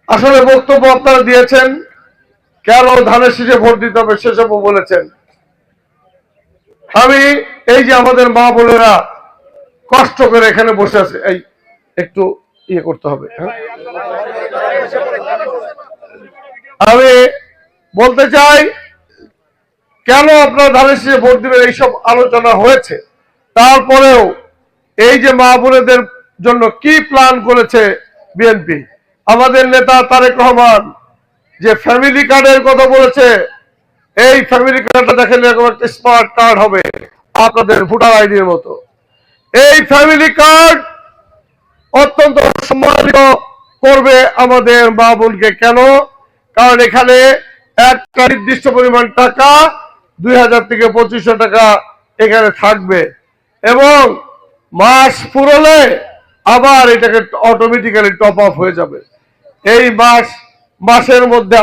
আসলে বক্তব্য আপনারা দিয়েছেন, কেন ধানের শীষে ভোট দিতে হবে সেসবও বলেছেন। আমি এই যে আমাদের মা বোনেরা কষ্ট করে এখানে বসে আছে, এই একটু ইয়ে করতে হবে, হ্যাঁ? আমি বলতে চাই, কেন আপনারা ধানের শীষে ভোট দিবেন এইসব আলোচনা হয়েছে, তারপরেও এই যে মা বোনেদের জন্য কি প্ল্যান করেছে বিএনপি, আমাদের নেতা তারেক রহমান যে ফ্যামিলি কার্ডের কথা বলেছে, এই ফ্যামিলি কার্ডটা দেখেন এরকম একটা স্মার্ট কার্ড হবে আপনাদের ভোটার আইডির মতো। এই ফ্যামিলি কার্ড অত্যন্ত সম্মানিত করবে আমাদের মা বোনকে। কেন? কারণ এখানে একটা নির্দিষ্ট পরিমাণ টাকা 2000 থেকে 2500 টাকা এখানে থাকবে এবং মাস পুরোলে আবার এটাকে অটোমেটিক্যালি টপ আপ হয়ে যাবে। এই মাসের মধ্যে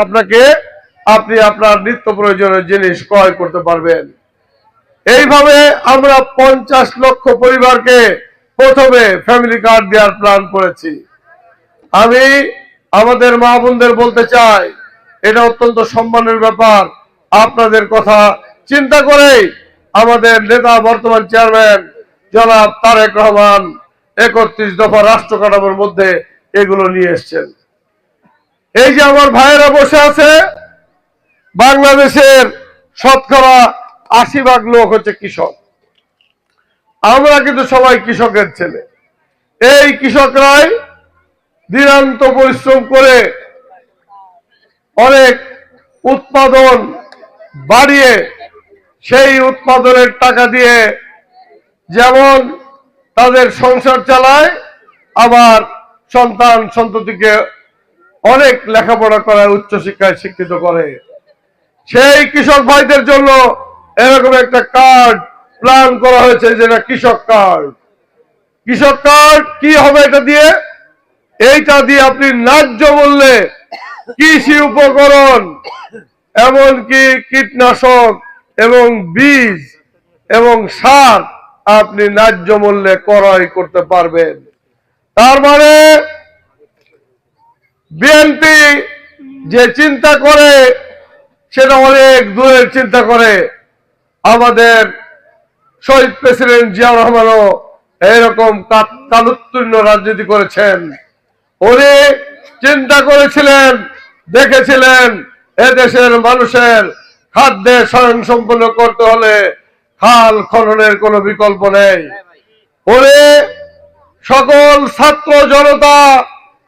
আপনি আপনার নিত্য প্রয়োজনীয় জিনিস ক্রয় করতে পারবেন। এইভাবে আমরা 50 লক্ষ পরিবারকে প্রথমে ফ্যামিলি কার্ড দেওয়ার প্ল্যান করেছি। আমি আমাদের মা বোনদের বলতে চাই, এটা অত্যন্ত সম্মানের ব্যাপার। আপনাদের কথা চিন্তা করেই আমাদের নেতা বর্তমান চেয়ারম্যান জনাব তারেক রহমান 31 দফা রাষ্ট্র কাঠামোর মধ্যে এগুলো নিয়ে এসছেন। এই যে আমার ভাইয়েরা বসে আছে, বাংলাদেশের শতকরা 80% লোক হচ্ছে কৃষক। আমরা কিন্তু সবাই কৃষকের ছেলে। এই কৃষকরাই দিনান্ত পরিশ্রম করে অনেক উৎপাদন বাড়িয়ে সেই উৎপাদনের টাকা দিয়ে যেমন তাদের সংসার চালায়, আবার সন্তান সন্ততিকে অনেক লেখাপড়া করায়, উচ্চশিক্ষায় শিক্ষিত করে। সেই কৃষক ভাইদের জন্য এরকম একটা কার্ড প্ল্যান করা হয়েছে, যেটা কৃষক কার্ড। কৃষক কার্ড কি হবে? এইটা দিয়ে আপনি ন্যায্য মূল্যে কৃষি উপকরণ, এমনকি কীটনাশক এবং বীজ এবং সার আপনি ন্যায্য মূল্যে ক্রয় করতে পারবেন। তার মানে বিএনপি যে চিন্তা করে সেটা অনেক দূরের চিন্তা করে। আমাদের শহীদ প্রেসিডেন্ট জিয়াউর রহমানও এরকম কালোত্তীর্ণ রাজনীতি করেছেন। উনি চিন্তা করেছিলেন, দেখেছিলেন এদেশের মানুষের খাদ্যে স্বয়ংসম্পূর্ণ করতে হলে খাল খননের কোনো বিকল্প নেই। উনি সকল ছাত্র জনতা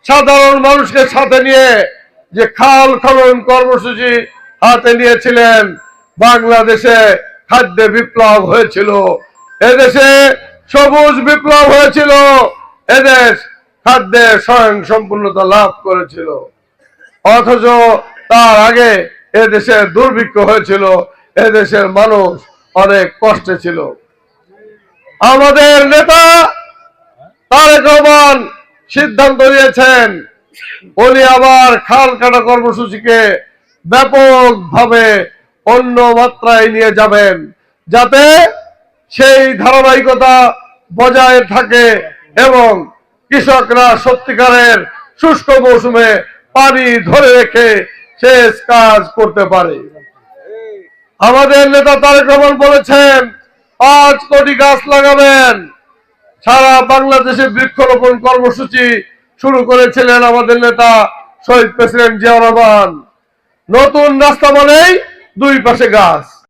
সাধারণ মানুষকে সাথে নিয়ে যে খাল খনন কর্মসূচি হাতে নিয়েছিলেন, বাংলাদেশে খাদ্যে বিপ্লব হয়েছিল, এদেশে সবুজ বিপ্লব হয়েছিল, এদেশ খাদ্যে স্বয়ংসম্পূর্ণতা লাভ করেছিল। অথচ তার আগে এদেশে দুর্ভিক্ষ হয়েছিল, এদেশের মানুষ অনেক কষ্টে ছিল। আমাদের নেতা তারেক রহমান সিদ্ধান্ত নিয়েছেন, উনি আবার খাল কাটা কর্মসূচিকে ব্যাপকভাবে অন্য মাত্রায় নিয়ে যাবেন, যাতে সেই ধারাবাহিকতা বজায় থাকে এবং কৃষকরা সত্যিকারের শুষ্ক মৌসুমে পানি ধরে রেখে শেষ কাজ করতে পারে। আমাদের নেতা তারেক রহমান বলেছেন 5 কোটি গাছ লাগাবেন। সারা বাংলাদেশে বৃক্ষরোপণ কর্মসূচি শুরু করেছিলেন আমাদের নেতা শহীদ প্রেসিডেন্ট জিয়াউর রহমান। নতুন রাস্তা মানেই 2 পাশে গাছ।